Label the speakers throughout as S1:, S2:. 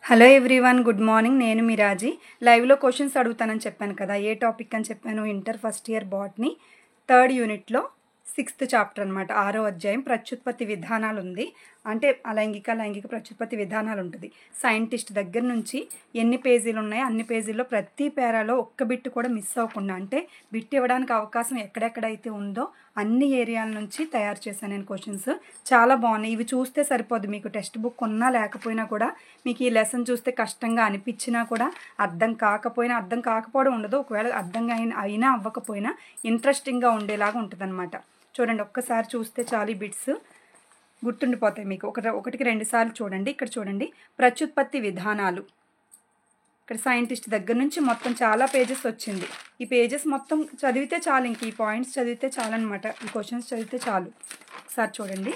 S1: Hello everyone, good morning. నేను మీ రాజీ. లైవ్లో questions అడుగుతానని చెప్పాను కదా. ఏ టాపిక్ అని చెప్పాను? Inter first year botany third యూనిట్లో 6th చాప్టర్ అనమాట, 6వ అధ్యాయం ప్రత్యుత్పత్తి విధానాలు ఉంది. అంటే లైంగిక ప్రత్యుత్పత్తి విధానాలు ఉంటుంది. సైంటిస్ట్ దగ్గర నుంచి ఎన్ని పేజీలు ఉన్నాయో అన్ని పేజీల్లో ప్రతి పేరాలో ఒక్క బిట్ కూడా మిస్ అవ్వకుండా, అంటే బిట్ ఇవ్వడానికి అవకాశం ఎక్కడెక్కడైతే ఉందో అన్ని ఏరియాల నుంచి తయారు చేశాను నేను క్వశ్చన్స్. చాలా బాగున్నాయి. ఇవి చూస్తే సరిపోదు, మీకు టెక్స్ట్ బుక్ ఉన్నా లేకపోయినా కూడా మీకు ఈ లెసన్ చూస్తే కష్టంగా అనిపించినా కూడా అర్థం కాకపోవడం ఉండదు. ఒకవేళ అర్థంగా అయినా అవ్వకపోయినా ఇంట్రెస్టింగ్గా ఉండేలాగా ఉంటుంది అనమాట. చూడండి, ఒక్కసారి చూస్తే చాలు ఈ బిట్స్ గుర్తుండిపోతాయి మీకు. ఒకటికి 2 సార్లు చూడండి. ఇక్కడ చూడండి, ప్రత్యుత్పత్తి విధానాలు. ఇక్కడ సైంటిస్ట్ దగ్గర నుంచి మొత్తం చాలా పేజెస్ వచ్చింది. ఈ పేజెస్ మొత్తం చదివితే చాలు, ఇంక ఈ పాయింట్స్ చదివితే చాలు అనమాట. ఈ క్వశ్చన్స్ చదివితే చాలు. ఒకసారి చూడండి,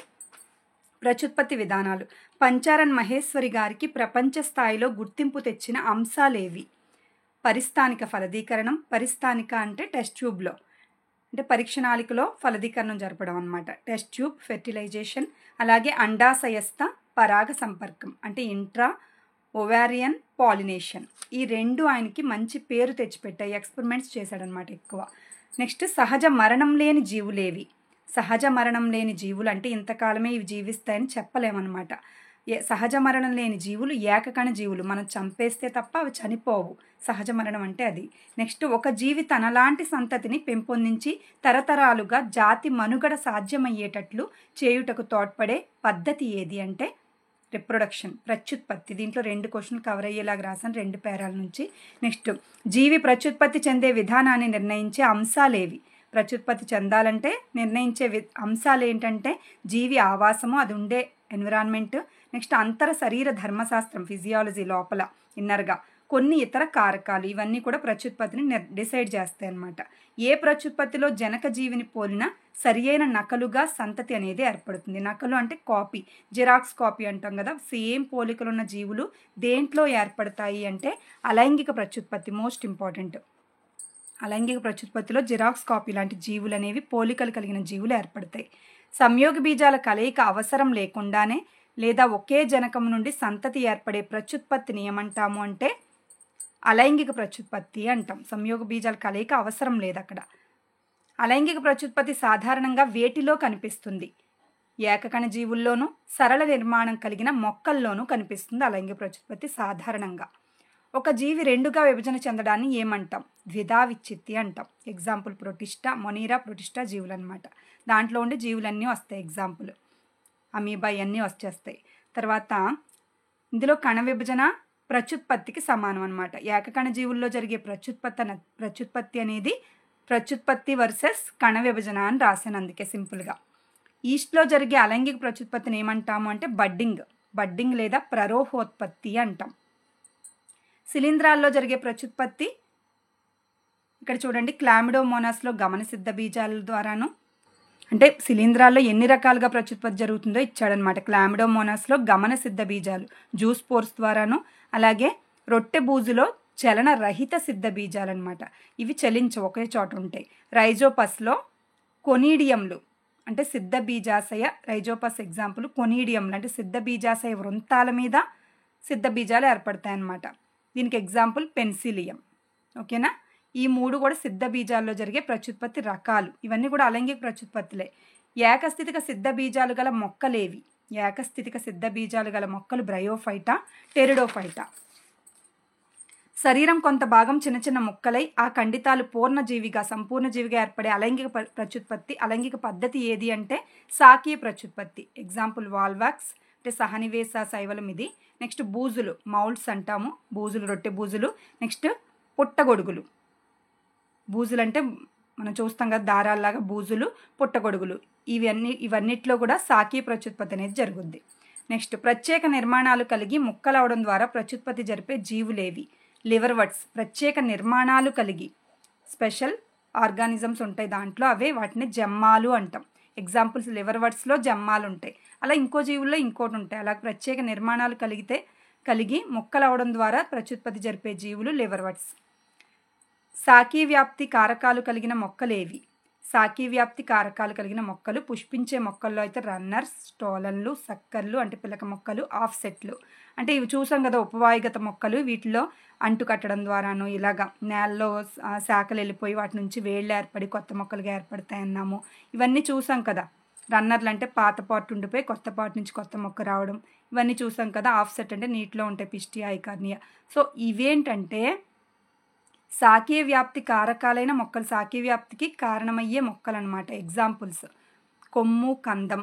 S1: ప్రత్యుత్పత్తి విధానాలు. పంచారన్ మహేశ్వరి గారికి ప్రపంచ స్థాయిలో గుర్తింపు తెచ్చిన అంశాలేవి? పరిస్థానిక ఫలదీకరణం. పరిస్థానిక అంటే టెస్ట్ ట్యూబ్లో, అంటే పరీక్ష నాళికలో ఫలదీకరణం జరపడం అనమాట. Test tube, fertilisation. అలాగే అండాశయస్థ పరాగ సంపర్కం అంటే ఇంట్రా ఓవారియన్ పాలినేషన్. ఈ 2 ఆయనకి మంచి పేరు తెచ్చిపెట్టాయి. ఎక్స్పెరిమెంట్స్ చేశాడనమాట ఎక్కువ. నెక్స్ట్, సహజ మరణం లేని జీవులేవి? సహజ మరణం లేని జీవులు అంటే ఇంతకాలమే ఇవి జీవిస్తాయని చెప్పలేమన్నమాట. సహజ మరణం లేని జీవులు ఏకకణ జీవులు. మనం చంపేస్తే తప్ప అవి చనిపోవు. సహజ మరణం అంటే అది. నెక్స్ట్, ఒక జీవి తనలాంటి సంతతిని పెంపొందించి తరతరాలుగా జాతి మనుగడ సాధ్యమయ్యేటట్లు చేయుటకు తోడ్పడే పద్ధతి ఏది అంటే రిప్రొడక్షన్, ప్రత్యుత్పత్తి. దీంట్లో 2 క్వశ్చన్లు కవర్ అయ్యేలాగా రాసాను 2 పేరాల నుంచి. నెక్స్ట్, జీవి ప్రత్యుత్పత్తి చెందే విధానాన్ని నిర్ణయించే అంశాలేవి? ప్రత్యుత్పత్తి చెందాలంటే నిర్ణయించే అంశాలు ఏంటంటే జీవి ఆవాసము, అది ఉండే ఎన్విరాన్మెంట్. నెక్స్ట్, అంతర శరీర ధర్మశాస్త్రం, ఫిజియాలజీ లోపల ఇన్నర్గా, కొన్ని ఇతర కారకాలు. ఇవన్నీ కూడా ప్రత్యుత్పత్తిని డిసైడ్ చేస్తాయి అన్నమాట. ఏ ప్రత్యుత్పత్తిలో జనక జీవిని పోలిన సరి అయిన నకలుగా సంతతి అనేది ఏర్పడుతుంది. నకలు అంటే కాపీ, జిరాక్స్ కాపీ అంటాం కదా. సేమ్ పోలికలు ఉన్న జీవులు దేంట్లో ఏర్పడతాయి అంటే అలైంగిక ప్రత్యుత్పత్తి. Most important. అలైంగిక ప్రత్యుత్పత్తిలో జిరాక్స్ కాపీ లాంటి జీవులు అనేవి, పోలికలు కలిగిన జీవులు ఏర్పడతాయి. సంయోగ బీజాల కలయిక అవసరం లేకుండానే లేదా ఒకే జనకం నుండి సంతతి ఏర్పడే ప్రత్యుత్పత్తిని ఏమంటాము అంటే అలైంగిక ప్రత్యుత్పత్తి అంటాం. సంయోగ బీజాల కలయిక అవసరం లేదు అక్కడ. అలైంగిక ప్రత్యుత్పత్తి సాధారణంగా వేటిలో కనిపిస్తుంది? ఏకకణ జీవుల్లోనూ సరళ నిర్మాణం కలిగిన మొక్కల్లోనూ కనిపిస్తుంది అలైంగిక ప్రత్యుత్పత్తి సాధారణంగా. ఒక జీవి 2గా విభజన చెందడాన్ని ఏమంటాం? ద్విధా విచ్ఛిత్తి అంటాం. ఎగ్జాంపుల్ ప్రొటిస్టా, మొనీరా, ప్రొటిస్టా జీవులు అనమాట. దాంట్లో ఉండే జీవులన్నీ వస్తాయి. ఎగ్జాంపుల్ అమీబా ఇవన్నీ వచ్చేస్తాయి. తర్వాత ఇందులో కణ విభజన ప్రత్యుత్పత్తికి సమానం అనమాట. ఏకకణ జీవుల్లో జరిగే ప్రత్యుత్పత్తి అనేది ప్రత్యుత్పత్తి వర్సెస్ కణ విభజన అని రాశాను, అందుకే సింపుల్గా. ఈస్ట్లో జరిగే అలైంగిక ప్రత్యుత్పత్తిని ఏమంటాము అంటే బడ్డింగ్ లేదా ప్రరోహోత్పత్తి అంటాం. శిలీంధ్రాల్లో జరిగే ప్రత్యుత్పత్తి ఇక్కడ చూడండి, క్లామిడోమోనాస్లో గమనసిద్ధ బీజాల ద్వారాను, అంటే శిలీంధ్రాల్లో ఎన్ని రకాలుగా ప్రత్యుత్పత్తి జరుగుతుందో ఇచ్చాడనమాట. క్లామిడోమోనాస్లో గమనసిద్ధ బీజాలు జూస్పోర్స్ ద్వారాను, అలాగే రొట్టె బూజులో చలన రహిత సిద్ధ బీజాలు అనమాట. ఇవి చలించవు, ఒకే చోట ఉంటాయి. రైజోపస్లో కొనీడియంలు అంటే సిద్ధ బీజాశయ, రైజోపస్ ఎగ్జాంపుల్. కొనీడియంలు అంటే సిద్ధ బీజాశయ వృంతాల మీద సిద్ధ బీజాలు ఏర్పడతాయన్నమాట. దీనికి ఎగ్జాంపుల్ పెన్సిలియం. ఓకేనా? ఈ 3 కూడా సిద్ధ బీజాల్లో జరిగే ప్రత్యుత్పత్తి రకాలు. ఇవన్నీ కూడా అలైంగిక ప్రత్యుత్పత్తులే. ఏకస్థితిక సిద్ధ బీజాలు గల మొక్కలేవి? ఏకస్థితిక సిద్ధ బీజాలు గల మొక్కలు బ్రయోఫైటా, టెరిడోఫైటా. శరీరం కొంత భాగం చిన్న చిన్న ముక్కలై ఆ ఖండితాలు సంపూర్ణ జీవిగా ఏర్పడే అలైంగిక ప్రత్యుత్పత్తి, అలైంగిక పద్ధతి ఏది అంటే సాకీయ ప్రత్యుత్పత్తి. ఎగ్జాంపుల్ వాల్వాక్స్ అంటే సహనివేశ శైవలం ఇది. నెక్స్ట్, బూజులు, మౌల్డ్స్ అంటాము. బూజులు, రొట్టె బూజులు. నెక్స్ట్, పుట్టగొడుగులు. బూజులు అంటే మనం చూస్తాం కదా, దారాల్లాగా బూజులు, పుట్టగొడుగులు. ఇవన్నిట్లో కూడా సాకీయ ప్రత్యుత్పత్తి అనేది జరుగుద్ది. నెక్స్ట్, ప్రత్యేక నిర్మాణాలు కలిగి ముక్కలవడం ద్వారా ప్రత్యుత్పత్తి జరిపే జీవులేవి? లివర్వర్ట్స్. ప్రత్యేక నిర్మాణాలు కలిగి స్పెషల్ ఆర్గానిజమ్స్ ఉంటాయి దాంట్లో, వాటిని జమ్మాలు అంటాం. ఎగ్జాంపుల్స్ లివర్వర్ట్స్లో జమ్మాలు ఉంటాయి. అలా ఇంకో జీవుల్లో ఇంకోటి ఉంటాయి. అలా ప్రత్యేక నిర్మాణాలు కలిగి ముక్కలవడం ద్వారా ప్రత్యుత్పత్తి జరిపే జీవులు లివర్వర్ట్స్. సాకీ వ్యాప్తి కారకాలు కలిగిన మొక్కలేవి? సాకీ వ్యాప్తి కారకాలు కలిగిన మొక్కలు పుష్పించే మొక్కల్లో అయితే రన్నర్స్, స్టోలన్లు, సక్కర్లు అంటే పిలక మొక్కలు, ఆఫ్సెట్లు అంటే ఇవి చూసాం కదా ఉపవాయుగత మొక్కలు, వీటిలో అంటు కట్టడం ద్వారాను ఇలాగా నేలలో శాఖలు వెళ్ళిపోయి వాటి నుంచి వేళ్ళు ఏర్పడి కొత్త మొక్కలుగా ఏర్పడతాయి అన్నాము. ఇవన్నీ చూసాం కదా. రన్నర్లు అంటే పాత పాట్ ఉండిపోయి కొత్త పాట్ నుంచి కొత్త మొక్క రావడం, ఇవన్నీ చూసాం కదా. ఆఫ్సెట్ అంటే నీటిలో ఉంటాయి పిస్టియా, ఐకార్నియా. సో ఇవేంటంటే శాఖీయ వ్యాప్తి కారకాలైన మొక్కలు, శాఖీయ వ్యాప్తికి కారణమయ్యే మొక్కలు అనమాట. ఎగ్జాంపుల్స్ కొమ్ము, కందం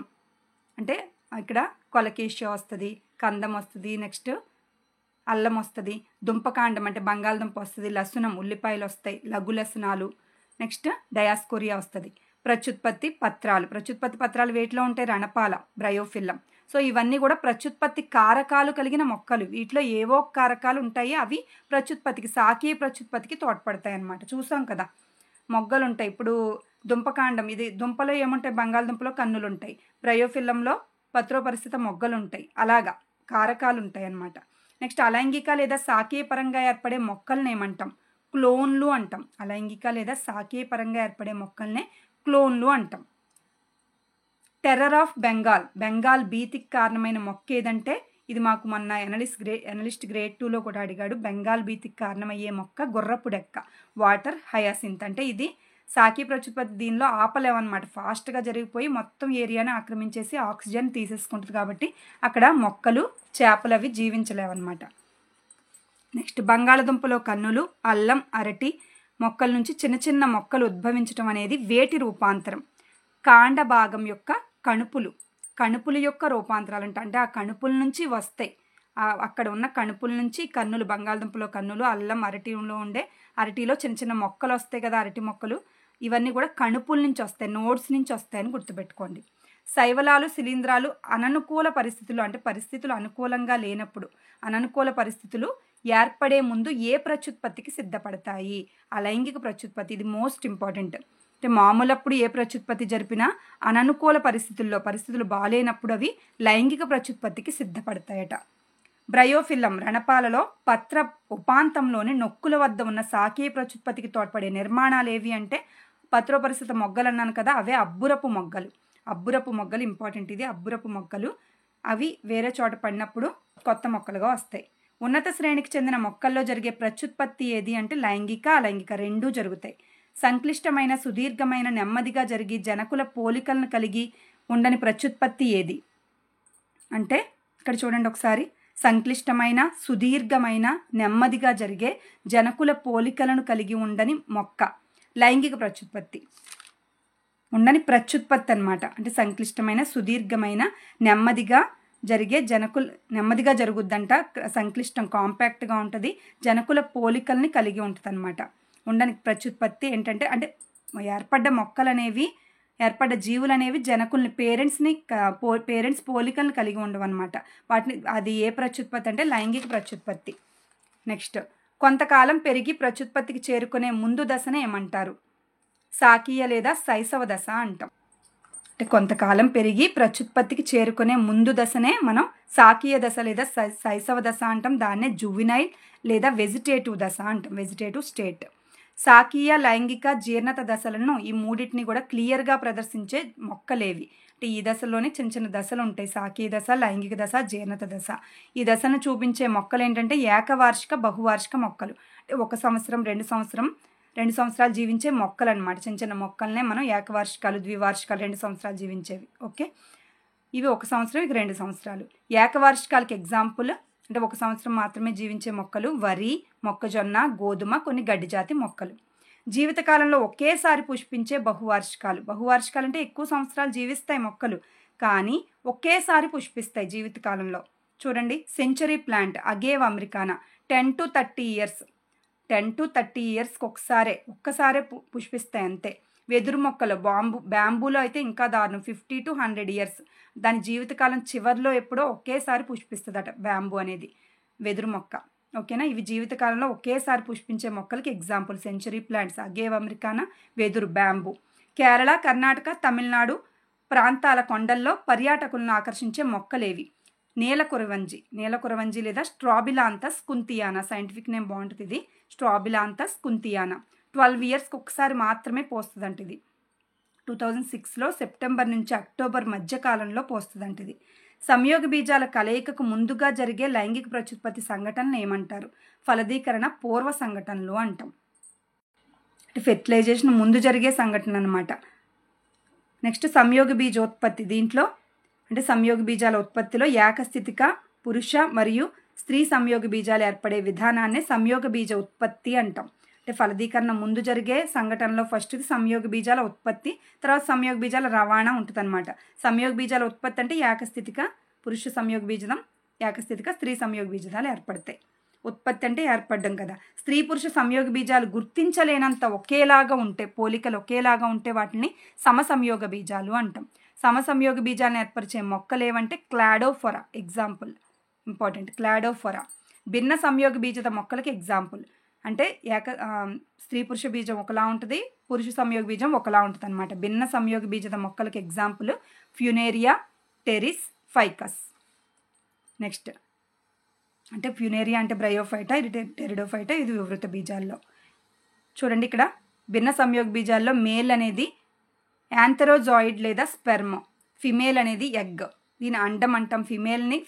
S1: అంటే ఇక్కడ కొలకేషియా వస్తుంది, కందం వస్తుంది, నెక్స్ట్ అల్లం వస్తుంది, దుంపకాండం అంటే బంగాళదుంప వస్తుంది, లసునం ఉల్లిపాయలు వస్తాయి, లఘు లసునాలు, నెక్స్ట్ డయాస్కోరియా వస్తుంది. ప్రత్యుత్పత్తి పత్రాలు వేటిలో ఉంటాయి? రణపాల, బ్రయోఫిల్లం. సో ఇవన్నీ కూడా ప్రత్యుత్పత్తి కారకాలు కలిగిన మొక్కలు. వీటిలో ఏవో కారకాలు ఉంటాయి, అవి ప్రత్యుత్పత్తికి, శాఖీయ ప్రత్యుత్పత్తికి తోడ్పడతాయి అన్నమాట. చూసాం కదా మొగ్గలు ఉంటాయి. ఇప్పుడు దుంపకాండం, ఇది దుంపలో ఏముంటాయి? బంగాళదుంపలో కన్నులు ఉంటాయి, బ్రయోఫిల్లంలో పత్రోపరిస్థిత మొగ్గలు ఉంటాయి. అలాగా కారకాలు ఉంటాయి అన్నమాట. నెక్స్ట్ అలైంగిక లేదా శాఖీయ పరంగా ఏర్పడే మొక్కల్ని ఏమంటాం? క్లోన్లు అంటాం. అలైంగిక లేదా శాఖీయ పరంగా ఏర్పడే మొక్కల్నే క్లోన్లు అంటాం. టెర్రర్ ఆఫ్ బెంగాల్ భీతికి కారణమైన మొక్క ఏదంటే, ఇది మాకు మొన్న ఎనలిస్ట్ గ్రేడ్ 2లో కూడా అడిగాడు. బెంగాల్ భీతికి కారణమయ్యే మొక్క గుర్రపు డెక్క, వాటర్ హయాసింత్. అంటే ఇది శాఖీయ ప్రత్యుత్పత్తి దీనిలో ఆపలేమన్నమాట. ఫాస్ట్గా జరిగిపోయి మొత్తం ఏరియాని ఆక్రమించేసి ఆక్సిజన్ తీసేసుకుంటుంది కాబట్టి అక్కడ మొక్కలు, చేపలు అవి జీవించలేవన్నమాట. నెక్స్ట్ బంగాళదుంపలో కన్నులు, అల్లం, అరటి మొక్కల నుంచి చిన్న చిన్న మొక్కలు ఉద్భవించడం అనేది వేటి రూపాంతరం? కాండ భాగం యొక్క కణుపుల యొక్క రూపాంతరాలు అంటే ఆ కణుపుల నుంచి వస్తాయి. అక్కడ ఉన్న కణుపుల నుంచి కన్నులు, బంగాళదుంపలో కన్నులు, అల్లం, అరటిలో చిన్న చిన్న మొక్కలు వస్తాయి కదా, అరటి మొక్కలు. ఇవన్నీ కూడా కణుపుల నుంచి వస్తాయి, నోడ్స్ నుంచి వస్తాయని గుర్తుపెట్టుకోండి. శైవలాలు, శిలీంధ్రాలు అననుకూల పరిస్థితులు అంటే పరిస్థితులు అనుకూలంగా లేనప్పుడు, అననుకూల పరిస్థితులు ఏర్పడే ముందు ఏ ప్రత్యుత్పత్తికి సిద్ధపడతాయి? అలైంగిక ప్రత్యుత్పత్తి. ఇది మోస్ట్ ఇంపార్టెంట్. అంటే మామూలప్పుడు ఏ ప్రత్యుత్పత్తి జరిపినా అననుకూల పరిస్థితులు బాగాలేనప్పుడు అవి లైంగిక ప్రత్యుత్పత్తికి సిద్ధపడతాయట. బ్రయోఫిల్లం రణపాలలో పత్ర ఉపాంతంలోని నొక్కుల వద్ద ఉన్న శాఖీయ ప్రత్యుత్పత్తికి తోడ్పడే నిర్మాణాలు ఏవి అంటే, పత్రోపరిస్థిత మొగ్గలు అన్నాను కదా, అవే అబ్బురపు మొగ్గలు ఇంపార్టెంట్. ఇది అబ్బురపు మొగ్గలు. అవి వేరే చోట పడినప్పుడు కొత్త మొక్కలుగా వస్తాయి. ఉన్నత శ్రేణికి చెందిన మొక్కల్లో జరిగే ప్రత్యుత్పత్తి ఏది అంటే లైంగిక, అలైంగిక రెండూ జరుగుతాయి. సంక్లిష్టమైన, సుదీర్ఘమైన, నెమ్మదిగా జరిగి జనకుల పోలికలను కలిగి ఉండని ప్రత్యుత్పత్తి ఏది అంటే, ఇక్కడ చూడండి ఒకసారి, సంక్లిష్టమైన, సుదీర్ఘమైన, నెమ్మదిగా జరిగే జనకుల పోలికలను కలిగి ఉండని మొక్క లైంగిక ప్రత్యుత్పత్తి. ఉండని ప్రత్యుత్పత్తి అనమాట. అంటే సంక్లిష్టమైన, సుదీర్ఘమైన, నెమ్మదిగా జరుగుద్దంట. సంక్లిష్టం కాంపాక్ట్గా ఉంటుంది, జనకుల పోలికల్ని కలిగి ఉంటుంది అనమాట. ఉండని ప్రత్యుత్పత్తి ఏంటంటే, అంటే ఏర్పడ్డ జీవులు అనేవి జనకుల్ని, పేరెంట్స్ పోలికలను కలిగి ఉండవన్నమాట. అది ఏ ప్రత్యుత్పత్తి అంటే లైంగిక ప్రత్యుత్పత్తి. నెక్స్ట్ కొంతకాలం పెరిగి ప్రత్యుత్పత్తికి చేరుకునే ముందు దశనే ఏమంటారు? శాఖీయ లేదా శైశవ దశ అంటాం. అంటే కొంతకాలం పెరిగి ప్రత్యుత్పత్తికి చేరుకునే ముందు దశనే మనం శాఖీయ దశ లేదా శైశవ దశ అంటాం. దాన్నే జువినైల్ లేదా వెజిటేటివ్ దశ అంటాం, వెజిటేటివ్ స్టేట్. శాఖీయ, లైంగిక, జీర్ణత దశలను ఈ మూడింటిని కూడా క్లియర్గా ప్రదర్శించే మొక్కలేవి అంటే, ఈ దశలోనే చిన్న చిన్న దశలు ఉంటాయి. శాఖీయ దశ, లైంగిక దశ, జీర్ణత దశ. ఈ దశను చూపించే మొక్కలు ఏంటంటే ఏకవార్షిక, బహువార్షిక మొక్కలు. అంటే 1 సంవత్సరం 2 సంవత్సరాలు జీవించే మొక్కలు అనమాట. చిన్న చిన్న మొక్కలనే మనం ఏకవార్షికాలు, ద్వివార్షికాలు 2 సంవత్సరాలు జీవించేవి. ఓకే, ఇవి 1 సంవత్సరం, ఇవి 2 సంవత్సరాలు. ఏకవార్షికాలకి ఎగ్జాంపుల్ అంటే 1 సంవత్సరం మాత్రమే జీవించే మొక్కలు వరి, మొక్కజొన్న, గోధుమ, కొన్ని గడ్డి జాతి మొక్కలు. జీవితకాలంలో ఒకేసారి పుష్పించే బహువార్షికాలు అంటే ఎక్కువ సంవత్సరాలు జీవిస్తాయి మొక్కలు, కానీ ఒకేసారి పుష్పిస్తాయి జీవితకాలంలో. చూడండి, సెంచరీ ప్లాంట్ అగేవ్ అమెరికానా 10 to 30 ఇయర్స్కి ఒక్కసారే పుష్పిస్తాయి అంతే. వెదురు మొక్కలు, బ్యాంబూలో అయితే ఇంకా దారుణం, 50 to 100 ఇయర్స్. దాని జీవితకాలం చివరిలో ఎప్పుడో ఒకేసారి పుష్పిస్తుందట బ్యాంబూ అనేది, వెదురు మొక్క. ఓకేనా, ఇవి జీవితకాలంలో ఒకేసారి పుష్పించే మొక్కలకి ఎగ్జాంపుల్. సెంచరీ ప్లాంట్స్ అగేవ్ అమెరికానా, వెదురు, బ్యాంబూ. కేరళ, కర్ణాటక, తమిళనాడు ప్రాంతాల కొండల్లో పర్యాటకులను ఆకర్షించే మొక్కలేవి? నేల కురవంజి లేదా స్ట్రాబిలాంతస్ కుంతియానా. సైంటిఫిక్ నేమ్ బాగుంటుంది ఇది, స్ట్రాబిలాంతస్ కుంతియానా. 12 ఇయర్స్కి ఒకసారి మాత్రమే పోస్తుందంట ఇది. 2006లో సెప్టెంబర్ నుంచి అక్టోబర్ మధ్య కాలంలో పోస్తుందంట ఇది. సంయోగ బీజాల కలయికకు ముందుగా జరిగే లైంగిక ప్రత్యుత్పత్తి సంఘటనలు ఏమంటారు? ఫలదీకరణ పూర్వ సంఘటనలు అంటాం. ఫెర్టిలైజేషన్ ముందు జరిగే సంఘటన అనమాట. నెక్స్ట్ సంయోగ బీజోత్పత్తి. దీంట్లో అంటే సంయోగ బీజాల ఉత్పత్తిలో ఏకస్థితిక పురుష మరియు స్త్రీ సంయోగ బీజాలు ఏర్పడే విధానాన్ని సంయోగ బీజ ఉత్పత్తి అంటాం. అంటే ఫలదీకరణ ముందు జరిగే సంఘటనలో ఫస్ట్ సంయోగ బీజాల ఉత్పత్తి, తర్వాత సంయోగ బీజాల రవాణా ఉంటుంది అనమాట. సంయోగ బీజాల ఉత్పత్తి అంటే ఏకస్థితిక పురుష సంయోగ బీజం, ఏకస్థితిక స్త్రీ సంయోగ బీజాలు ఏర్పడతాయి. ఉత్పత్తి అంటే ఏర్పడడం కదా. స్త్రీ పురుష సంయోగ బీజాలు గుర్తించలేనంత ఒకేలాగా ఉంటే, పోలికలు ఒకేలాగా ఉంటే వాటిని సమసంయోగ బీజాలు అంటాం. సమసంయోగ బీజాలను ఏర్పరిచే మొక్కలు ఏవంటే క్లాడోఫొరా ఎగ్జాంపుల్, ఇంపార్టెంట్, క్లాడోఫొరా. భిన్న సంయోగ బీజత మొక్కలకి ఎగ్జాంపుల్. అంటే స్త్రీ పురుష బీజం ఒకలా ఉంటుంది, పురుష సంయోగ బీజం ఒకలా ఉంటుంది అనమాట. భిన్న సంయోగ బీజత మొక్కలకి ఎగ్జాంపుల్ ఫ్యూనేరియా, టెరిస్, ఫైకస్. నెక్స్ట్ అంటే ఫ్యూనేరియా అంటే బ్రయోఫైటా, ఇది టెరిడోఫైటా, ఇది వివృత బీజాల్లో. చూడండి ఇక్కడ భిన్న సంయోగ బీజాల్లో మేల్ అనేది యాంథెరోజాయిడ్ లేదా స్పెర్మ్, ఫిమేల్ అనేది ఎగ్. దీని అండం అంటాం.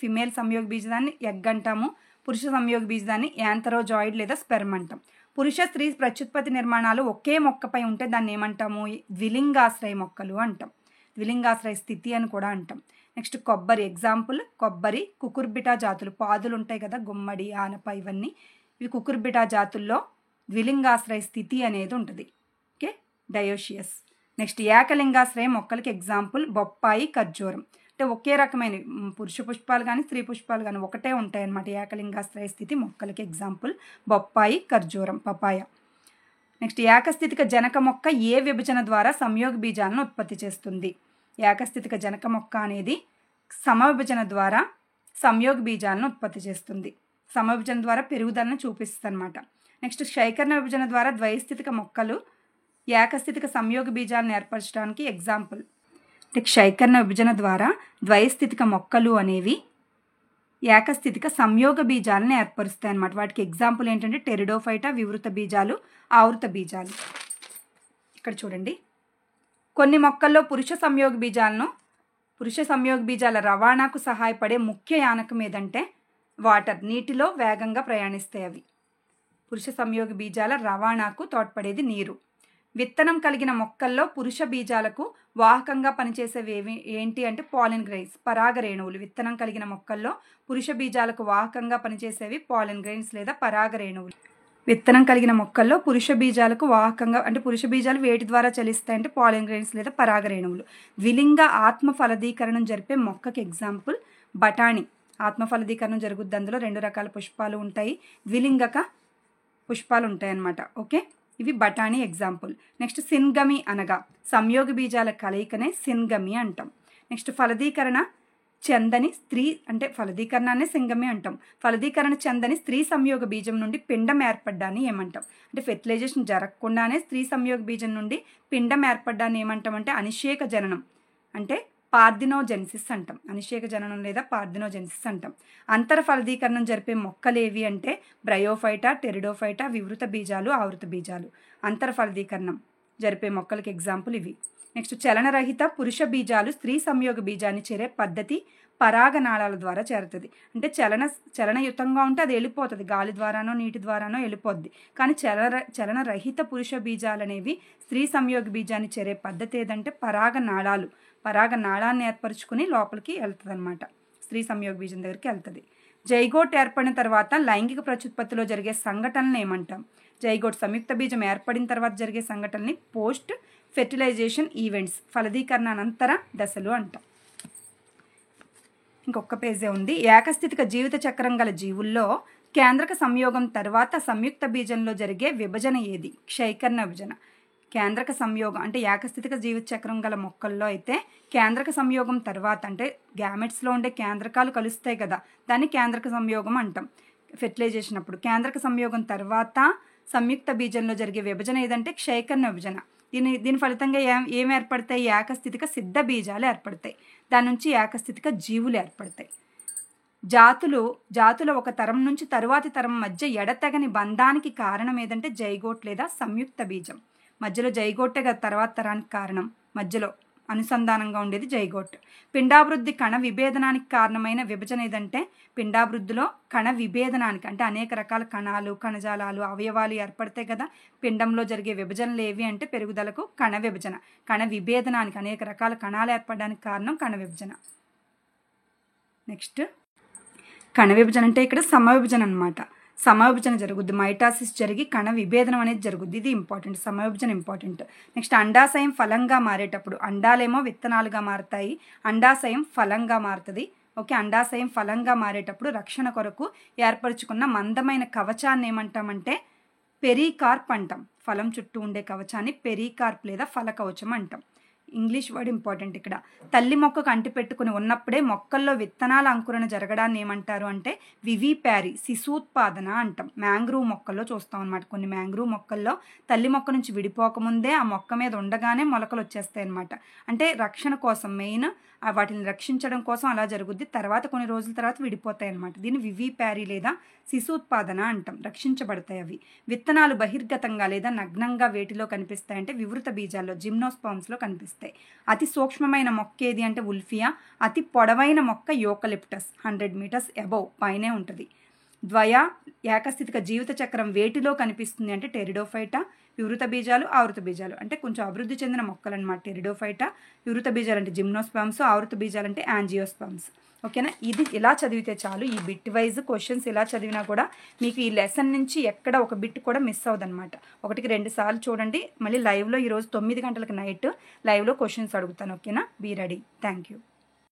S1: ఫిమేల్ సంయోగ బీజాన్ని ఎగ్ అంటాము, పురుష సంయోగ బీజాన్ని యాంథెరోజాయిడ్ లేదా స్పెర్మ్ అంటాం. పురుష స్త్రీ ప్రత్యుత్పత్తి నిర్మాణాలు ఒకే మొక్కపై ఉంటే దాన్ని ఏమంటాము? ద్విలింగాశ్రయ మొక్కలు అంటాం. ద్విలింగాశ్రయ స్థితి అని కూడా అంటాం. నెక్స్ట్ కొబ్బరి ఎగ్జాంపుల్, కొబ్బరి, కుకుర్బిటా జాతులు, పాదులు ఉంటాయి కదా, గుమ్మడి, ఆనప, ఇవన్నీ ఇవి కుకుర్బిటా జాతుల్లో ద్విలింగాశ్రయ స్థితి అనేది ఉంటుంది. ఓకే, డయోషియస్. నెక్స్ట్ ఏకలింగాశ్రయ మొక్కలకి ఎగ్జాంపుల్ బొప్పాయి, ఖర్జూరం. అంటే ఒకే రకమైన పురుష పుష్పాలు కానీ స్త్రీ పుష్పాలు కానీ ఒకటే ఉంటాయి అన్నమాట. ఏకలింగాశ్రయ స్థితి మొక్కలకి ఎగ్జాంపుల్ బొప్పాయి, ఖర్జూరం, పపాయ. నెక్స్ట్ ఏకస్థితిక జనక మొక్క ఏ విభజన ద్వారా సంయోగ బీజాలను ఉత్పత్తి చేస్తుంది? ఏకస్థితిక జనక మొక్క అనేది సమవిభజన ద్వారా సంయోగ బీజాలను ఉత్పత్తి చేస్తుంది. సమవిభజన ద్వారా పెరుగుదలను చూపిస్తుంది అనమాట. నెక్స్ట్ శైకరణ విభజన ద్వారా ద్వైస్థితిక మొక్కలు ఏకస్థితిక సంయోగ బీజాలను ఏర్పరచడానికి ఎగ్జాంపుల్. శైకరణ విభజన ద్వారా ద్వైస్థితిక మొక్కలు అనేవి ఏకస్థితిక సంయోగ బీజాలను ఏర్పరుస్తాయి అన్నమాట. వాటికి ఎగ్జాంపుల్ ఏంటంటే టెరిడోఫైటా, వివృత బీజాలు, ఆవృత బీజాలు. ఇక్కడ చూడండి, కొన్ని మొక్కల్లో పురుష సంయోగ బీజాల రవాణాకు సహాయపడే ముఖ్య యానకం ఏదంటే వాటర్, నీటిలో వేగంగా ప్రయాణిస్తాయి అవి. పురుష సంయోగ బీజాల రవాణాకు తోడ్పడేది నీరు. విత్తనం కలిగిన మొక్కల్లో పురుష బీజాలకు వాహకంగా పనిచేసేవి ఏంటి అంటే పాలిన్ గ్రెయిన్స్, పరాగ రేణువులు. విత్తనం కలిగిన మొక్కల్లో పురుష బీజాలకు వాహకంగా పనిచేసేవి పాలిన్ గ్రెయిన్స్ లేదా పరాగ రేణువులు. విత్తనం కలిగిన మొక్కల్లో పురుష బీజాలకు వాహకంగా అంటే పురుష బీజాలు వేటి ద్వారా చలిస్తాయంటే పాలిన్ గ్రెయిన్స్ లేదా పరాగ రేణువులు. ద్విలింగ ఆత్మ ఫలదీకరణం జరిపే మొక్కకి ఎగ్జాంపుల్ బఠానీ. ఆత్మ ఫలదీకరణం జరుగుద్ది, అందులో 2 రకాల పుష్పాలు ఉంటాయి, ద్విలింగక పుష్పాలు ఉంటాయి అన్నమాట. ఓకే, ఇవి బఠానీ ఎగ్జాంపుల్. నెక్స్ట్ సిన్గమి అనగా సంయోగ బీజాల కలయికనే సిన్గమి అంటాం. నెక్స్ట్ ఫలదీకరణ చెందని స్త్రీ అంటే ఫలదీకరణాన్ని సింగమి అంటాం. ఫలదీకరణ చెందని స్త్రీ సంయోగ బీజం నుండి పిండం ఏర్పడ్డాన్ని ఏమంటాం? అంటే ఫెర్టిలైజేషన్ జరగకుండానే స్త్రీ సంయోగ బీజం నుండి పిండం ఏర్పడ్డాన్ని ఏమంటాం అంటే అనిషేక జననం అంటే పార్థినోజెనిసిస్ అంటాం. అనిషేక జననం లేదా పార్థినోజెనిసిస్ అంటాం. అంతర ఫలదీకరణం జరిపే మొక్కలు ఏవి అంటే బ్రయోఫైటా, టెరిడోఫైటా, వివృత బీజాలు, ఆవృత బీజాలు. అంతర ఫలదీకరణం జరిపే మొక్కలకి ఎగ్జాంపుల్ ఇవి. నెక్స్ట్ చలనరహిత పురుష బీజాలు స్త్రీ సంయోగ బీజాన్ని చేరే పద్ధతి పరాగ నాళాల ద్వారా చేరుతుంది. అంటే చలనయుతంగా ఉంటే అది వెళ్ళిపోతుంది, గాలి ద్వారానో నీటి ద్వారానో వెళ్ళిపోద్ది. కానీ చలనరహిత పురుష బీజాలు అనేవి స్త్రీ సంయోగ బీజాన్ని చేరే పద్ధతి ఏదంటే పరాగ నాళాన్ని ఏర్పరచుకుని లోపలికి వెళ్తుంది అనమాట. స్త్రీ సంయోగ బీజం దగ్గరికి వెళ్తుంది. జైగోట్ ఏర్పడిన తర్వాత లైంగిక ప్రత్యుత్పత్తిలో జరిగే సంఘటనలు ఏమంటాం? జైగోట్ సంయుక్త బీజం ఏర్పడిన తర్వాత జరిగే సంఘటనని పోస్ట్ ఫెర్టిలైజేషన్ ఈవెంట్స్, ఫలదీకరణ అనంతర దశలు అంటాం. ఇంకొక పేజే ఉంది. ఏకస్థితిక జీవిత చక్రం గల జీవుల్లో కేంద్రక సంయోగం తర్వాత సంయుక్త బీజంలో జరిగే విభజన ఏది? క్షైకరణ విభజన. కేంద్రక సంయోగం అంటే ఏకస్థితిక జీవిత చక్రం గల మొక్కల్లో అయితే కేంద్రక సంయోగం తర్వాత అంటే గ్యామెట్స్లో ఉండే కేంద్రకాలు కలుస్తాయి కదా, దాన్ని కేంద్రక సంయోగం అంటాం. ఫెర్టిలైజేషన్ అప్పుడు కేంద్రక సంయోగం తర్వాత సంయుక్త బీజంలో జరిగే విభజన ఏదంటే క్షైకరణ విభజన. దీని ఫలితంగా ఏం ఏర్పడతాయి? ఏకస్థితిక సిద్ధ బీజాలు ఏర్పడతాయి. దాని నుంచి ఏకస్థితిక జీవులు ఏర్పడతాయి. జాతుల ఒక తరం నుంచి తరువాతి తరం మధ్య ఎడతెగని బంధానికి కారణం ఏదంటే జైగోట్ లేదా సంయుక్త బీజం. మధ్యలో జైగోటే కదా తర్వాత తరానికి కారణం, మధ్యలో అనుసంధానంగా ఉండేది జైగోట్. పిండాభివృద్ధి కణ విభేదనానికి కారణమైన విభజన ఏదంటే పిండాభివృద్ధిలో కణ విభేదనానికి అంటే అనేక రకాల కణాలు, కణజాలాలు, అవయవాలు ఏర్పడతాయి కదా. పిండంలో జరిగే విభజనలు ఏవి అంటే పెరుగుదలకు కణ విభజన. కణ విభేదనానికి అనేక రకాల కణాలు ఏర్పడడానికి కారణం కణ విభజన. నెక్స్ట్ కణ విభజన అంటే ఇక్కడ సమవిభజన అనమాట. సమవిభజన జరుగుద్ది, మైటాసిస్ జరిగి కణ విభేదనం అనేది జరుగుద్ది. ఇది ఇంపార్టెంట్, సమవిభజన ఇంపార్టెంట్. నెక్స్ట్ అండాశయం ఫలంగా మారేటప్పుడు అండాలేమో విత్తనాలుగా మారుతాయి, అండాశయం ఫలంగా మారుతుంది. ఓకే, అండాశయం ఫలంగా మారేటప్పుడు రక్షణ కొరకు ఏర్పరచుకున్న మందమైన కవచాన్ని ఏమంటామంటే పెరికార్ప్ అంటాం. ఫలం చుట్టూ ఉండే కవచాన్ని పెరికార్ప్ లేదా ఫల కవచం అంటాం. ఇంగ్లీష్ వర్డ్ ఇంపార్టెంట్ ఇక్కడ. తల్లి మొక్కకు అంటిపెట్టుకుని ఉన్నప్పుడే మొక్కల్లో విత్తనాల అంకురణ జరగడాన్ని ఏమంటారు అంటే వివిప్యారీ, శిశూత్పాదన అంటాం. మ్యాంగ్రూవ్ మొక్కల్లో చూస్తాం అనమాట. కొన్ని మ్యాంగ్రూవ్ మొక్కల్లో తల్లి మొక్క నుంచి విడిపోకముందే ఆ మొక్క మీద ఉండగానే మొలకలు వచ్చేస్తాయి అనమాట. అంటే రక్షణ కోసం, మెయిన్ వాటిని రక్షించడం కోసం అలా జరుగుద్ది. తర్వాత కొన్ని రోజుల తర్వాత విడిపోతాయి అనమాట. దీన్ని వివిప్యారీ లేదా శిశూత్పాదన అంటాం. రక్షించబడతాయి అవి. విత్తనాలు బహిర్గతంగా లేదా నగ్నంగా వేటిలో కనిపిస్తాయంటే వివృత బీజాల్లో, జిమ్నోస్పర్మ్స్లో కనిపిస్తాయి. అతి సూక్ష్మమైన మొక్క ఏది అంటే ఉల్ఫియా. అతి పొడవైన మొక్క యూకలిప్టస్, 100 మీటర్స్ అబౌవ్ పైనే ఉంటుంది. ద్వయ ఏకస్థితిక జీవిత చక్రం వేటిలో కనిపిస్తుంది అంటే టెరిడోఫైటా. వివృత బీజాలు, ఆవృత బీజాలు అంటే కొంచెం అభివృద్ధి చెందిన మొక్కలు అనమాట. టెరిడోఫైటా. వివృత బీజాలు అంటే జిమ్నోస్పర్మ్స్, ఆవృత బీజాలు అంటే యాంజియోస్పర్మ్స్. ఓకేనా. ఇది ఇలా చదివితే చాలు. ఈ బిట్ వైజ్ క్వశ్చన్స్ ఇలా చదివినా కూడా మీకు ఈ లెసన్ నుంచి ఎక్కడ ఒక బిట్ కూడా మిస్ అవ్వదన్నమాట. 1-2 సార్లు చూడండి. మళ్ళీ లైవ్లో ఈరోజు 9 గంటలకు నైట్ లైవ్లో క్వశ్చన్స్ అడుగుతాను. ఓకేనా, బీ రెడీ. Thank you.